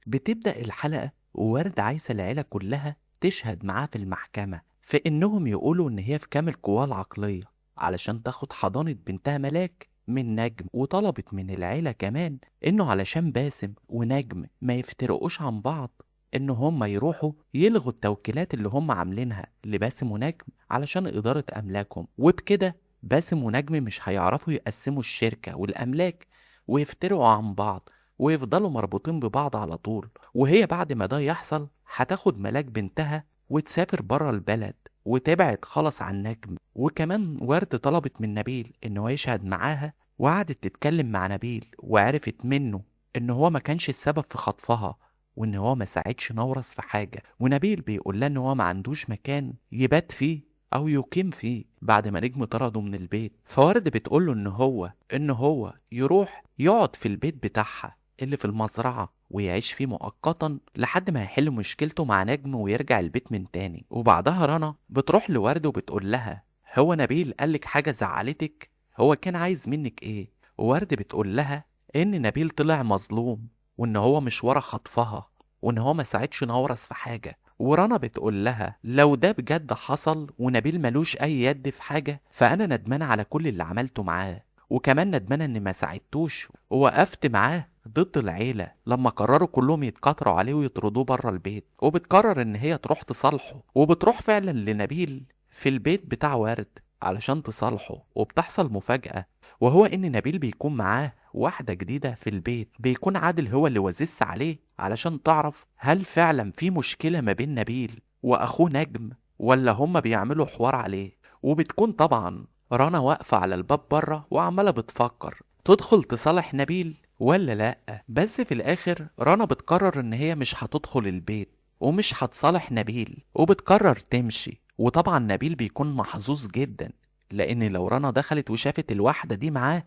بتبدأ الحلقة وورد عايزة العيلة كلها تشهد معاه في المحكمة في إنهم يقولوا إن هي في كامل قواها العقلية علشان تاخد حضانة بنتها ملاك من نجم، وطلبت من العيلة كمان إنه علشان باسم ونجم ما يفترقوش عن بعض إن هما يروحوا يلغوا التوكيلات اللي هما عاملينها لباسم ونجم علشان إدارة أملاكهم، وبكده باسم ونجم مش هيعرفوا يقسموا الشركة والأملاك ويفترقوا عن بعض ويفضلوا مربوطين ببعض على طول. وهي بعد ما ده يحصل هتاخد ملاك بنتها وتسافر برا البلد وتبعد خالص عن نجم. وكمان ورد طلبت من نبيل ان هو يشهد معاها، وقعدت تتكلم مع نبيل وعرفت منه ان هو ما كانش السبب في خطفها وان هو ما ساعدش نورس في حاجة. ونبيل بيقول لها ان هو ما عندوش مكان يبات فيه او يقيم فيه بعد ما نجم طرده من البيت. فورد بتقوله ان هو يروح يقعد في البيت بتاعها اللي في المزرعة ويعيش فيه مؤقتا لحد ما يحل مشكلته مع نجم ويرجع البيت من تاني. وبعدها رنا بتروح لورد وبتقول لها هو نبيل قالك حاجة زعلتك؟ هو كان عايز منك ايه؟ وورد بتقول لها ان نبيل طلع مظلوم وان هو مش ورا خطفها وان هو ما ساعدش نورس في حاجة. ورنا بتقول لها لو ده بجد حصل ونبيل ملوش اي يد في حاجة فانا ندمانة على كل اللي عملته معاه، وكمان ندمانة اني ما ساعدتوش ووقفت معاه ضد العيلة لما قرروا كلهم يتكاتروا عليه ويطردوه بره البيت. وبتقرر ان هي تروح تصالحه، وبتروح فعلا لنبيل في البيت بتاع ورد علشان تصالحه. وبتحصل مفاجأة، وهو ان نبيل بيكون معاه واحدة جديدة في البيت، بيكون عادل هو اللي وزس عليه علشان تعرف هل فعلا في مشكلة ما بين نبيل واخوه نجم ولا هما بيعملوا حوار عليه. وبتكون طبعا رنا واقفة على الباب بره وعمالة بتفكر تدخل تصالح نبيل ولا لأ. بس في الآخر رنا بتقرر إن هي مش هتدخل البيت ومش هتصالح نبيل وبتقرر تمشي. وطبعا نبيل بيكون محظوظ جدا لأن لو رنا دخلت وشافت الواحدة دي معاه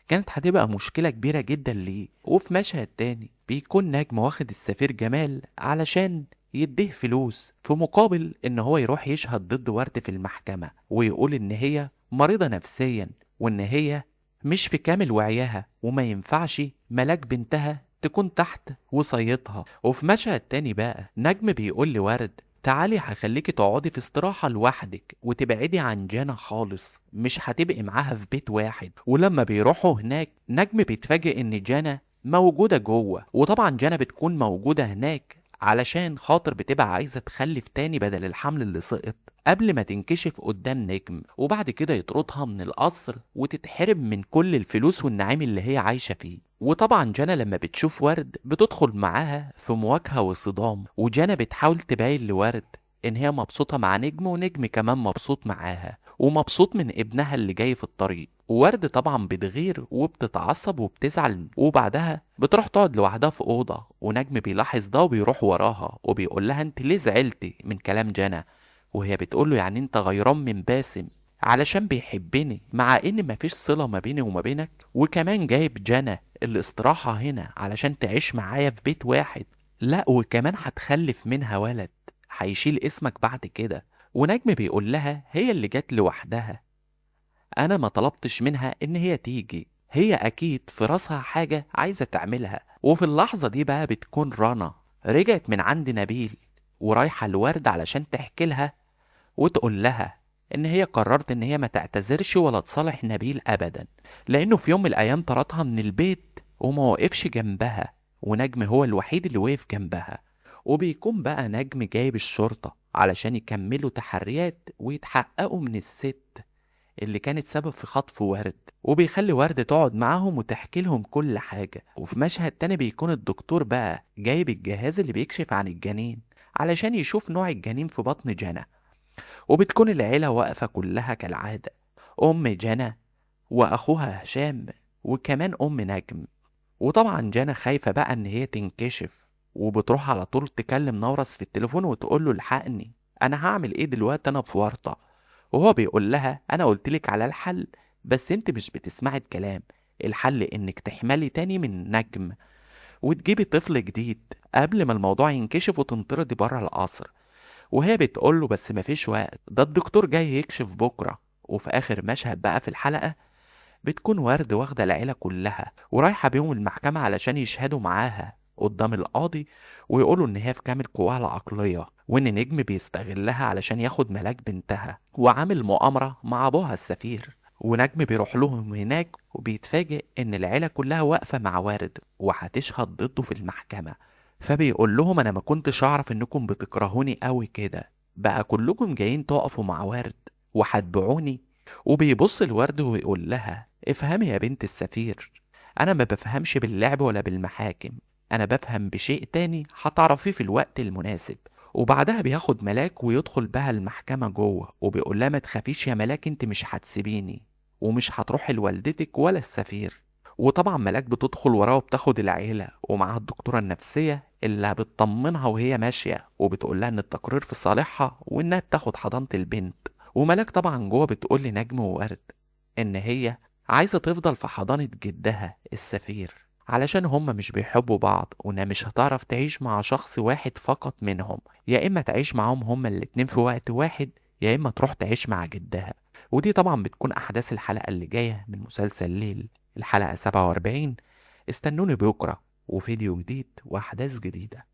كانت هتبقى مشكلة كبيرة جدا ليه. وفي مشهد تاني بيكون نجم واخد السفير جمال علشان يديه فلوس في مقابل ان هو يروح يشهد ضد ورد في المحكمة ويقول ان هي مريضة نفسيا وان هي مش في كامل وعيها وما ينفعش ملاك بنتها تكون تحت وصيتها. وفي مشهد تاني بقى نجم بيقول لورد تعالي هخليكي تقعدي في استراحة لوحدك وتبعدي عن جانا خالص، مش هتبقي معاها في بيت واحد. ولما بيروحوا هناك نجم بيتفاجئ ان جانا موجودة جوه، وطبعا جانا بتكون موجودة هناك علشان خاطر بتبقى عايزة تخلف تاني بدل الحمل اللي سقط قبل ما تنكشف قدام نجم، وبعد كده يطردها من القصر وتتحرم من كل الفلوس والنعيم اللي هي عايشة فيه. وطبعا جانا لما بتشوف ورد بتدخل معاها في مواجهة وصدام، وجانا بتحاول تبين لورد ان هي مبسوطة مع نجم ونجم كمان مبسوط معاها ومبسوط من ابنها اللي جاي في الطريق. وورد طبعا بتغير وبتتعصب وبتزعل، وبعدها بتروح تقعد لوحدها في أوضة، ونجم بيلاحظ ده وبيروح وراها وبيقول لها انت ليه زعلتي من كلام جانا؟ وهي بتقوله يعني انت غيران من باسم علشان بيحبني مع ان مفيش صلة ما بيني وما بينك، وكمان جايب جانا الاستراحة هنا علشان تعيش معايا في بيت واحد، لا وكمان هتخلف منها ولد هيشيل اسمك بعد كده. ونجم بيقول لها هي اللي جت لوحدها، انا ما طلبتش منها ان هي تيجي، هي اكيد في راسها حاجة عايزة تعملها. وفي اللحظة دي بقى بتكون رنا رجعت من عند نبيل ورايحة لورد علشان تحكي لها وتقول لها ان هي قررت ان هي ما تعتذرش ولا تصالح نبيل ابدا، لانه في يوم من الايام طردها من البيت وما وقفش جنبها، ونجم هو الوحيد اللي وقف جنبها. وبيكون بقى نجم جايب الشرطة علشان يكملوا تحريات ويتحققوا من الست اللي كانت سبب في خطف ورد، وبيخلي ورد تقعد معاهم وتحكي لهم كل حاجة. وفي مشهد تاني بيكون الدكتور بقى جايب الجهاز اللي بيكشف عن الجنين علشان يشوف نوع الجنين في بطن جنى. وبتكون العيلة واقفة كلها كالعادة، أم جنى وأخوها هشام وكمان أم نجم. وطبعا جنى خايفة بقى إن هي تنكشف، وبتروح على طول تكلم نورس في التليفون وتقول له الحقني أنا هعمل إيه دلوقتي أنا في ورطة. وهو بيقول لها أنا قلتلك على الحل بس أنت مش بتسمعي الكلام، الحل إنك تحملي تاني من نجم وتجيبي طفل جديد قبل ما الموضوع ينكشف وتنطردي بره القصر. وهي بتقوله بس مفيش وقت، ده الدكتور جاي يكشف بكرة. وفي آخر مشهد بقى في الحلقة بتكون ورد واخدة العيلة كلها ورايحة بيهم المحكمة علشان يشهدوا معاها قدام القاضي ويقولوا إن هي في كامل قواها العقلية، وإن نجم بيستغلها علشان ياخد ملاك بنتها وعامل مؤامرة مع أبوها السفير. ونجم بيروح لهم هناك وبيتفاجئ إن العيلة كلها واقفة مع وارد وهتشهد ضده في المحكمة. فبيقول لهم أنا ما كنتش أعرف إنكم بتكرهوني قوي كده، بقى كلكم جايين تقفوا مع وارد وهتبيعوني. وبيبص الورد ويقول لها افهمي يا بنت السفير، انا ما بفهمش باللعب ولا بالمحاكم، انا بفهم بشيء تاني هتعرفيه في الوقت المناسب. وبعدها بياخد ملاك ويدخل بها المحكمة جوه وبيقول لها ما تخافيش يا ملاك، انت مش هتسيبيني ومش هتروحي لوالدتك ولا السفير. وطبعا ملاك بتدخل وراه وبتاخد العيلة ومعاها الدكتورة النفسية اللي بتطمنها وهي ماشية وبتقول لها ان التقرير في صالحها وانها بتاخد حضانة البنت. وملاك طبعا جوه بتقول لنجم وورد ان هي عايزة تفضل في حضانة جدها السفير علشان هما مش بيحبوا بعض، وانها مش هتعرف تعيش مع شخص واحد فقط منهم، يا اما تعيش معاهم هما الاتنين في وقت واحد يا اما تروح تعيش مع جدها. ودي طبعا بتكون احداث الحلقة اللي جاية من مسلسل ليل، الحلقة 47. استنوني بكرة وفيديو جديد واحداث جديدة.